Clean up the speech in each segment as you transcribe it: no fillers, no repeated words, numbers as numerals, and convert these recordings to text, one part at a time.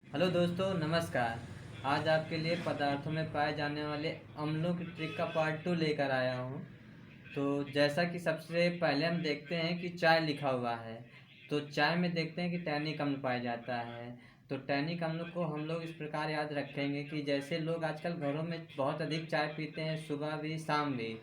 Hello दोस्तों, नमस्कार। आज आपके लिए पदार्थों में पाए जाने वाले अम्लों की ट्रिक का पार्ट 2 लेकर आया हूँ। तो जैसा कि सबसे पहले हम देखते हैं कि चाय लिखा हुआ है, तो चाय में देखते हैं कि टैनिक अम्ल पाया जाता है। तो टैनिक अम्ल को हम लोग इस प्रकार याद रखेंगे कि जैसे लोग आजकल घरों में बहुत अधिक चाय पीते हैं, सुबह भी शाम भी,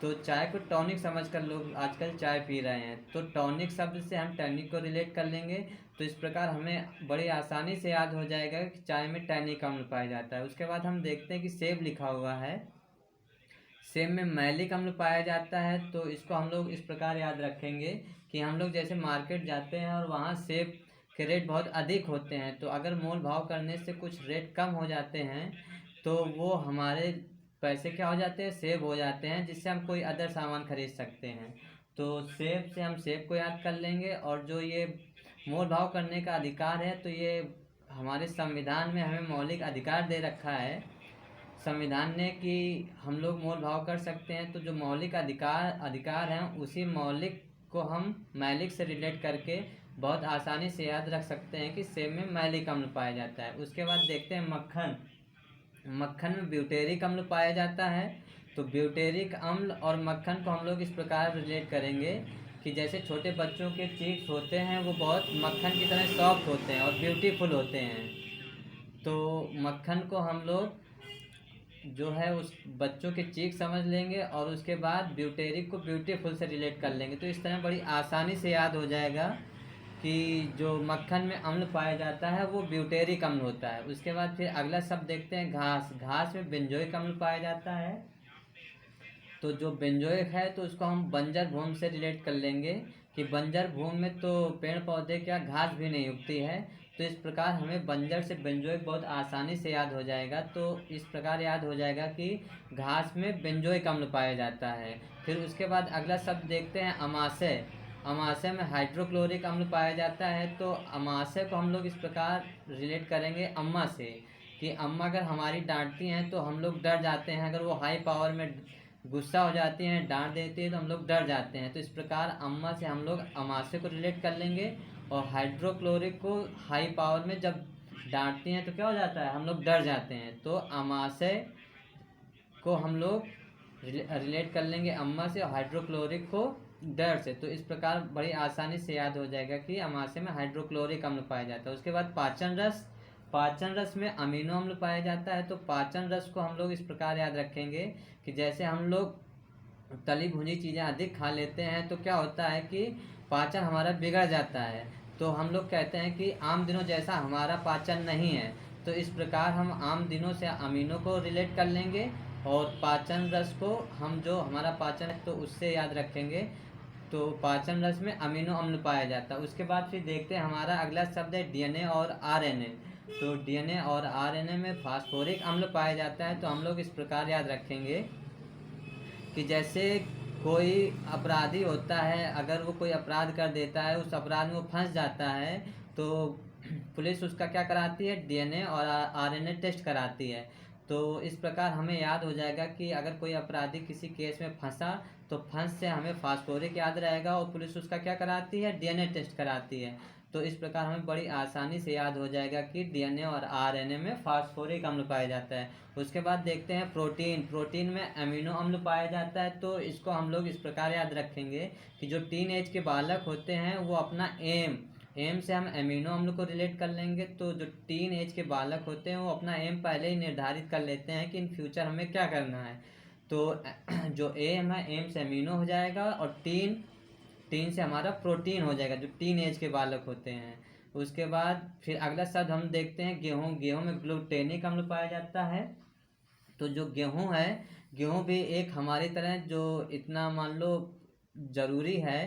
तो चाय को टॉनिक समझकर लोग आजकल चाय पी रहे हैं। तो टॉनिक शब्द से हम टैनिक को रिलेट कर लेंगे। तो इस प्रकार हमें बड़ी आसानी से याद हो जाएगा कि चाय में टैनिक अम्ल पाया जाता है। उसके बाद हम देखते हैं कि सेब लिखा हुआ है, सेब में मैलिक अम्ल पाया जाता है। तो इसको हम लोग इस प्रकार याद रखेंगे कि हम लोग जैसे मार्केट जाते हैं और वहाँ सेब के रेट बहुत अधिक होते हैं, तो अगर मोल भाव करने से कुछ रेट कम हो जाते हैं तो वो हमारे पैसे क्या हो जाते हैं, सेव हो जाते हैं, जिससे हम कोई अदर सामान खरीद सकते हैं। तो सेब से हम सेब को याद कर लेंगे। और जो ये मोल भाव करने का अधिकार है, तो ये हमारे संविधान में हमें मौलिक अधिकार दे रखा है संविधान ने कि हम लोग मोल भाव कर सकते हैं। तो जो मौलिक अधिकार अधिकार हैं, उसी मौलिक को हम मैलिक से रिलेट करके बहुत आसानी से याद रख सकते हैं कि सेब में मैलिक अम्ल पाया जाता है। उसके बाद देखते हैं मक्खन। मक्खन में ब्यूटेरिक अम्ल पाया जाता है। तो ब्यूटेरिक अम्ल और मक्खन को हम लोग इस प्रकार रिलेट करेंगे कि जैसे छोटे बच्चों के चीक्स होते हैं, वो बहुत मक्खन की तरह सॉफ्ट होते हैं और ब्यूटीफुल होते हैं। तो मक्खन को हम लोग जो है उस बच्चों के चीक समझ लेंगे और उसके बाद ब्यूटेरिक को ब्यूटीफुल से रिलेट कर लेंगे। तो इस तरह बड़ी आसानी से याद हो जाएगा कि जो मक्खन में अम्ल पाया जाता है वो ब्यूटेरिक अम्ल होता है। उसके बाद फिर अगला शब्द देखते हैं घास। घास में बेंजोइक अम्ल पाया जाता है। तो जो बेंजोइक है तो उसको हम बंजर भूमि से रिलेट कर लेंगे कि बंजर भूमि में तो पेड़ पौधे क्या घास भी नहीं उगती है। तो इस प्रकार हमें बंजर से बेंजोइक बहुत आसानी से याद हो जाएगा। तो इस प्रकार याद हो जाएगा कि घास में बेंजोइक अम्ल पाया जाता है। फिर उसके बाद अगला शब्द देखते हैं अमाशय। अमाशय में हाइड्रोक्लोरिक अम्ल पाया जाता है। तो अमाशय को हम लोग इस प्रकार रिलेट करेंगे अम्मा से कि अम्मा अगर हमारी डांटती हैं तो हम लोग डर जाते हैं। अगर वो हाई पावर में गुस्सा हो जाती हैं, डांट देती है, तो हम लोग डर जाते हैं। तो इस प्रकार अम्मा से हम लोग अमाशय को रिलेट कर लेंगे। और हाइड्रोक्लोरिक को हाई पावर में जब डांटती हैं तो क्या हो जाता है, हम लोग डर जाते हैं। तो अमाशय को हम लोग रिलेट कर लेंगे अम्मा से, और हाइड्रोक्लोरिक को डर से। तो इस प्रकार बड़ी आसानी से याद हो जाएगा कि अमाशय में हाइड्रोक्लोरिक अम्ल पाया जाता है। उसके बाद पाचन रस। पाचन रस में अमीनो अम्ल पाया जाता है। तो पाचन रस को हम लोग इस प्रकार याद रखेंगे कि जैसे हम लोग तली भुनी चीज़ें अधिक खा लेते हैं तो क्या होता है कि पाचन हमारा बिगड़ जाता है। तो हम लोग कहते हैं कि आम दिनों जैसा हमारा पाचन नहीं है। तो इस प्रकार हम आम दिनों से अमीनों को रिलेट कर लेंगे और पाचन रस को हम जो हमारा पाचन है तो उससे याद रखेंगे। तो पाचन रस में अमीनो अम्ल पाया जाता है। उसके बाद फिर देखते हैं हमारा अगला शब्द है डीएनए और आरएनए। तो डीएनए और आरएनए में फास्फोरिक अम्ल पाया जाता है। तो हम लोग इस प्रकार याद रखेंगे कि जैसे कोई अपराधी होता है, अगर वो कोई अपराध कर देता है, उस अपराध में वो फंस जाता है, तो पुलिस उसका क्या कराती है, डीएनए और आरएनए टेस्ट कराती है। तो इस प्रकार हमें याद हो जाएगा कि अगर कोई अपराधी किसी केस में फंसा तो फंस से हमें फास्फोरिक याद रहेगा और पुलिस उसका क्या कराती है, डीएनए टेस्ट कराती है। तो इस प्रकार हमें बड़ी आसानी से याद हो जाएगा कि डीएनए और आरएनए में फास्फोरिक अम्ल पाया जाता है। उसके बाद देखते हैं प्रोटीन। प्रोटीन में अमीनो अम्ल पाया जाता है। तो इसको हम लोग इस प्रकार याद रखेंगे कि जो टीन एज के बालक होते हैं वो अपना एम एम से हम अमीनो अम्ल को रिलेट कर लेंगे। तो जो टीन एज के बालक होते हैं वो अपना एम पहले ही निर्धारित कर लेते हैं कि इन फ्यूचर हमें क्या करना है। तो जो एम है, एम से अमीनो हो जाएगा और टीन टीन से हमारा प्रोटीन हो जाएगा, जो टीन एज के बालक होते हैं। उसके बाद फिर अगला शब्द हम देखते हैं गेहूँ। गेहूँ में ग्लूटेनिक अम्ल पाया जाता है। तो जो गेहूँ है, गेहूँ भी एक हमारी तरह जो इतना मान लो ज़रूरी है।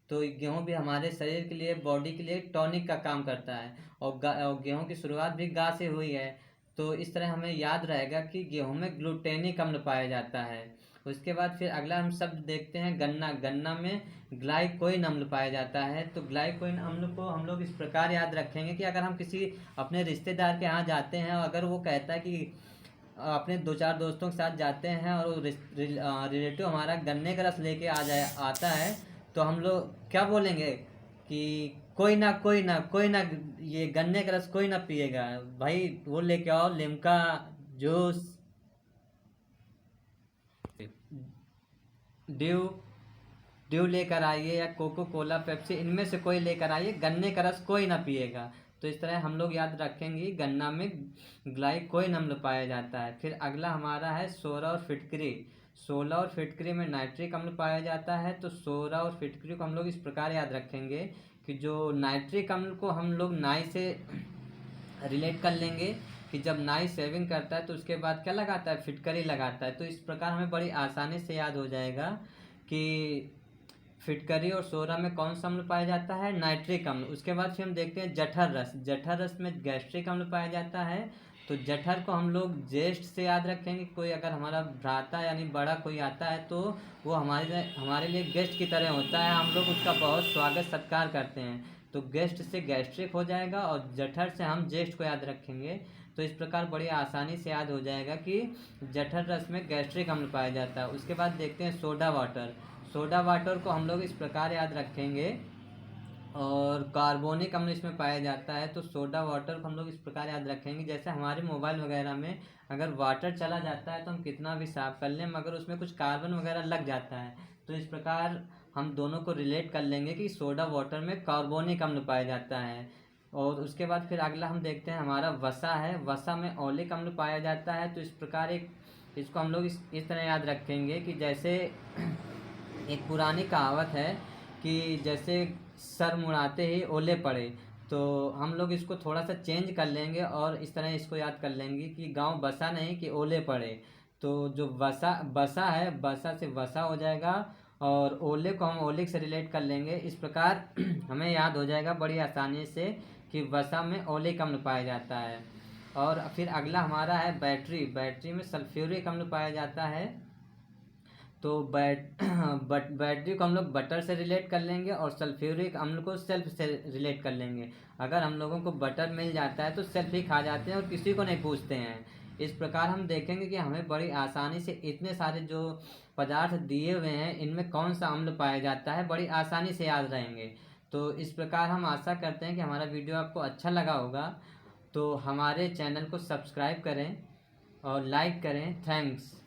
तो गेहूँ भी हमारे शरीर के लिए, बॉडी के लिए टॉनिक का काम करता है। और गेहूँ की शुरुआत भी गा से हुई है। तो इस तरह हमें याद रहेगा कि गेहूँ में ग्लूटेनिक अम्ल पाया जाता है। उसके बाद फिर अगला हम शब्द देखते हैं गन्ना। गन्ना में ग्लाइकोइन अम्ल पाया जाता है। तो ग्लाइकोइन अम्ल को हम लोग इस प्रकार याद रखेंगे कि अगर हम किसी अपने रिश्तेदार के यहाँ जाते हैं और अगर वो कहता है कि अपने दो चार दोस्तों के साथ जाते हैं और रिलेटिव हमारा गन्ने का रस लेके आ जाए आता है, तो हम लोग क्या बोलेंगे कि कोई ना ये गन्ने का रस कोई ना पिएगा भाई, वो लेके आओ लिम्का जूस, ड्यू ड्यू लेकर आइए या कोको कोला पेप्सी, इनमें से कोई लेकर आइए, गन्ने का रस कोई ना पिएगा। तो इस तरह हम लोग याद रखेंगे गन्ना में ग्लाइकोइन अम्ल पाया जाता है। फिर अगला हमारा है सोरा और फिटकरी। सोलह और फिटकरी में नाइट्रिक अम्ल पाया जाता है। तो सोरा और फिटकरी को हम लोग इस प्रकार याद रखेंगे कि जो नाइट्रिक अम्ल को हम लोग नाई से रिलेट कर लेंगे कि जब नाई सेविंग करता है तो उसके बाद क्या लगाता है, फिटकरी लगाता है। तो इस प्रकार हमें बड़ी आसानी से याद हो जाएगा कि फिटकरी और सोरा में कौन सा अम्ल पाया जाता है, नाइट्रिक अम्ल। उसके बाद फिर हम देखते हैं जठर रस। जठर रस में गैस्ट्रिक अम्ल पाया जाता है। तो जठर को हम लोग जेस्ट से याद रखेंगे। कोई अगर हमारा भ्राता यानी बड़ा कोई आता है तो वो हमारे लिए गेस्ट की तरह होता है, हम लोग उसका बहुत स्वागत सत्कार करते हैं। तो गेस्ट से गैस्ट्रिक हो जाएगा और जठर से हम जेस्ट को याद रखेंगे। तो इस प्रकार बड़ी आसानी से याद हो जाएगा कि जठर रस में गैस्ट्रिक अम्ल पाया जाता है। उसके बाद देखते हैं सोडा वाटर। सोडा वाटर को हम लोग इस प्रकार याद रखेंगे और कार्बोनिक अम्ल इसमें पाया जाता है। तो सोडा वाटर को हम लोग इस प्रकार याद रखेंगे, जैसे हमारे मोबाइल वगैरह में अगर वाटर चला जाता है तो हम कितना भी साफ कर लें मगर उसमें कुछ कार्बन वगैरह लग जाता है। तो इस प्रकार हम दोनों को रिलेट कर लेंगे कि सोडा वाटर में कार्बोनिक अम्ल पाया जाता है। और उसके बाद फिर अगला हम देखते हैं हमारा वसा है। वसा में ओलिक अम्ल पाया जाता है। तो इस प्रकार इसको हम लोग इस तरह याद रखेंगे कि जैसे एक पुरानी कहावत है कि जैसे सर मुड़ाते ही ओले पड़े। तो हम लोग इसको थोड़ा सा चेंज कर लेंगे और इस तरह इसको याद कर लेंगे कि गांव बसा नहीं कि ओले पड़े। तो जो बसा बसा है, बसा से वसा हो जाएगा और ओले को हम ओलिक से रिलेट कर लेंगे। इस प्रकार हमें याद हो जाएगा बड़ी आसानी से कि वसा में ओलिक अम्ल पाया जाता है। और फिर अगला हमारा है बैटरी। बैटरी में सल्फ्यूरिक अम्ल पाया जाता है। तो बैटरी को हम लोग बटर से रिलेट कर लेंगे और सल्फ्यूरिक अम्ल को सेल्फ से रिलेट कर लेंगे। अगर हम लोगों को बटर मिल जाता है तो सेल्फ ही खा जाते हैं और किसी को नहीं पूछते हैं। इस प्रकार हम देखेंगे कि हमें बड़ी आसानी से इतने सारे जो पदार्थ दिए हुए हैं इनमें कौन सा अम्ल पाया जाता है बड़ी आसानी से याद रहेंगे। तो इस प्रकार हम आशा करते हैं कि हमारा वीडियो आपको अच्छा लगा होगा। तो हमारे चैनल को सब्सक्राइब करें और लाइक करें। थैंक्स।